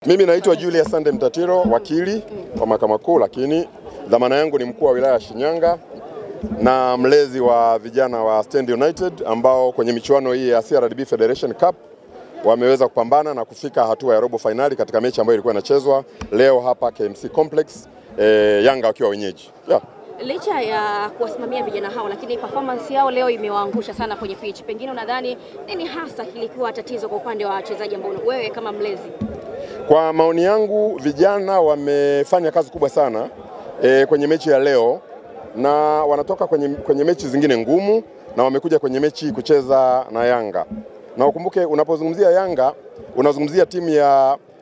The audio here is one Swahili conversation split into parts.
Mimi naitwa Julius Sande Mtatiro, wakili wa Mahakama Kuu, lakini dhamana yangu ni mkuu wa wilaya ya Shinyanga na mlezi wa vijana wa Stand United ambao kwenye michuano hii ya CRDB Federation Cup wameweza kupambana na kufika hatua ya robo finali katika mechi ambayo ilikuwa inachezwa leo hapa KMC Complex, Yanga wakiwa wenyeji. Licha ya kuwasimamia vijana hao, lakini performance yao leo imewaangusha sana kwenye pitch. Pengine unadhani nini hasa kilikuwa tatizo kwa upande wa wachezaji ambao wewe kama mlezi? Kwa maoni yangu, vijana wamefanya kazi kubwa sana kwenye mechi ya leo, na wanatoka kwenye mechi zingine ngumu na wamekuja kwenye mechi kucheza na Yanga. Na ukumbuke, unapozungumzia Yanga unazungumzia timu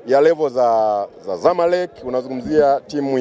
ya level za Zamalek, unazungumzia timu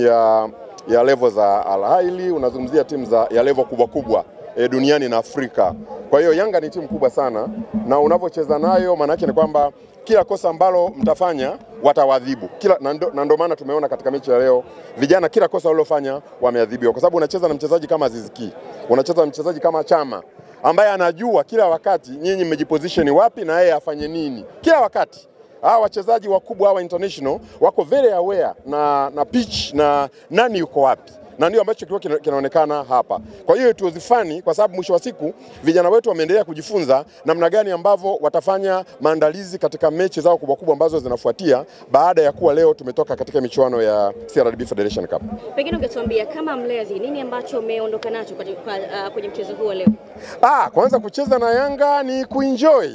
ya level za Al Ahly, unazungumzia timu ya level kubwa duniani na Afrika. Kwa hiyo Yanga ni timu kubwa sana, na unavyocheza nayo maana yake ni kwamba kila kosa ambalo mtafanya watawadhibu. Na ndio maana tumeona katika mechi ya leo vijana kila kosa walilofanya wameadhibiwa, kwa sababu unacheza na mchezaji kama Aziz Ki, unacheza na mchezaji kama Chama ambaye anajua kila wakati nyinyi mmejiposition wapi na yeye afanye nini kila wakati. Hawa wachezaji wakubwa hawa international wako very aware na pitch na nani yuko wapi, na ndio ambacho kilikuwa kinaonekana hapa. Kwa hiyo it was funny, kwa sababu mwisho wa siku vijana wetu wameendelea kujifunza namna gani ambavyo watafanya maandalizi katika mechi zao kubwa ambazo zinafuatia baada ya kuwa leo tumetoka katika michuano ya CRDB Federation Cup. Pengine ungetuambia kama mlezi nini ambacho umeondoka nacho kwenye mchezo huu leo? Kwanza kucheza na Yanga ni kuenjoy.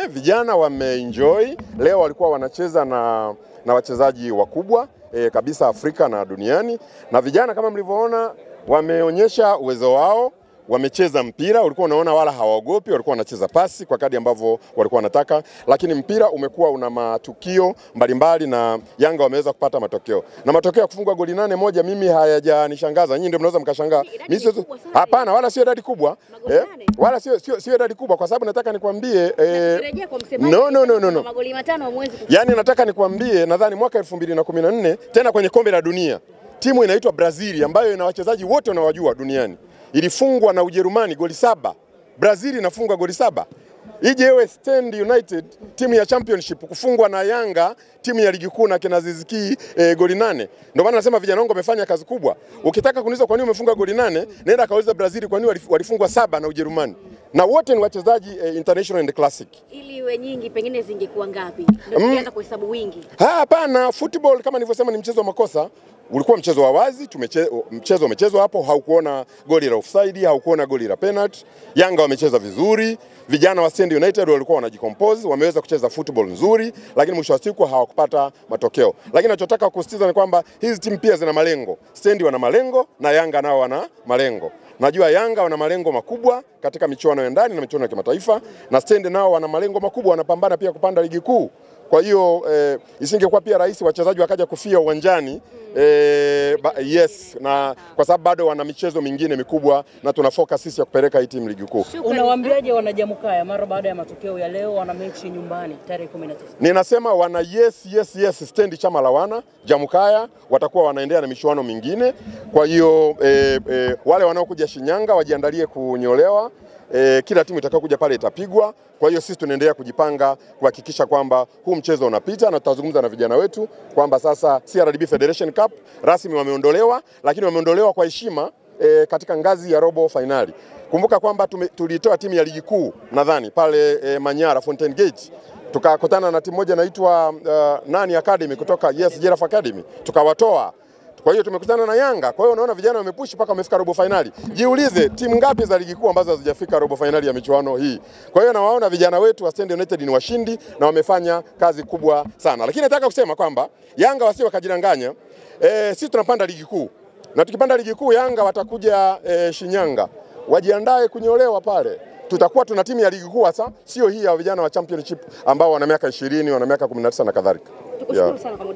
Vijana wameenjoy. Leo walikuwa wanacheza na wachezaji wakubwa kabisa Afrika na duniani, na vijana kama mlivyoona wameonyesha uwezo wao, wamecheza mpira, ulikuwa unaona wala hawaogopi, walikuwa wanacheza pasi kwa kadri ambavyo walikuwa wanataka, lakini mpira umekuwa una matukio mbalimbali na Yanga wameweza kupata matokeo. Na matokeo ya kufungwa goli 8-1 mimi hayajanishangaza. Nyinyi ndio mnaweza mkashangaa. Mimi hapana, wala sio idadi kubwa. Wala sio idadi kubwa, kwa sababu nataka nikwambie no. Magoli 5 mwezi. Yaani nataka nikwambie, nadhani mwaka 2014 tena kwenye kombe la dunia timu inaitwa Brazil ambayo ina wachezaji wote wanawajua duniani ilifungwa na Ujerumani goli 7. Brazil inafungwa goli 7. Ijewe Stand United timu ya championship kufungwa na Yanga timu ya ligi kuu na kina Aziz Ki goli 8. Ndio maana nasema vijana wangu wamefanya kazi kubwa. Ukitaka kuniuliza kwa nini umefunga goli 8, nenda kauliza Brazil kwa nini walifungwa 7 na Ujerumani. Na wote ni wachezaji international and classic. Ili iwe nyingi pengine zingekuwa ngapi? Ndio tukianza kuhesabu wingi. Hapana, football kama nilivyosema ni mchezo wa makosa. Ulikuwa mchezo wa wazi, mchezo umechezwa hapo, haukuona goli la offside, haukuona goli la penalty. Yanga wamecheza vizuri, vijana wa Stand United walikuwa wanajicompose, wameweza kucheza football nzuri, lakini mwisho wa siku hawakupata matokeo. Lakini ninachotaka kusisitiza ni kwamba hizi timu pia zina malengo. Stand wana malengo na Yanga nao wana malengo. Najua Yanga wana malengo makubwa katika michuano ya ndani na michuano ya kimataifa, na Stand nao wana malengo makubwa, wanapambana pia kupanda ligi kuu. Kwa hiyo isingekuwa pia rahisi wachezaji wakaja kufia uwanjani yes, na kwa sababu bado wana michezo mingine mikubwa na tuna focus sisi ya kupeleka hii timu ligi kuu. Unawaambiaje wana Jamukaya mara baada ya matokeo ya leo, wana mechi nyumbani tarehe 19? Ninasema wana yes Stand chama la wana Jamukaya watakuwa wanaendelea na michuano mingine. Kwa hiyo wale wanaokuja Shinyanga wajiandalie kunyolewa. Kila timu itakayokuja pale itapigwa. Kwa hiyo sisi tunaendelea kujipanga kuhakikisha kwamba huu mchezo unapita, na tutazungumza na vijana wetu kwamba sasa CRDB Federation Cup rasmi wameondolewa, lakini wameondolewa kwa heshima katika ngazi ya robo finali. Kumbuka kwamba tulitoa timu ya ligi kuu nadhani pale Manyara Fountain Gate, tukakutana na timu moja inaitwa Nani Academy kutoka Giraffe Academy, tukawatoa. Kwa hiyo tumekutana na Yanga. Kwa hiyo unaona vijana wamepush mpaka wamefika robo finali. Jiulize timu ngapi za ligi kuu ambazo hazijafika robo finali ya michuano hii. Kwa hiyo nawaona vijana wetu wa Stand United ni washindi na wamefanya kazi kubwa sana. Lakini nataka kusema kwamba Yanga wasio wakajidanganya. Sisi tunapanda ligi kuu. Na tukipanda ligi kuu Yanga watakuja Shinyanga. Wajiandae kunyolewa pale. Tutakuwa tuna timu ya ligi kuu hasa, sio hii ya vijana wa championship ambao wana miaka 20, wana miaka 19 na kadhalika. Tukushukuru sana kwa muda.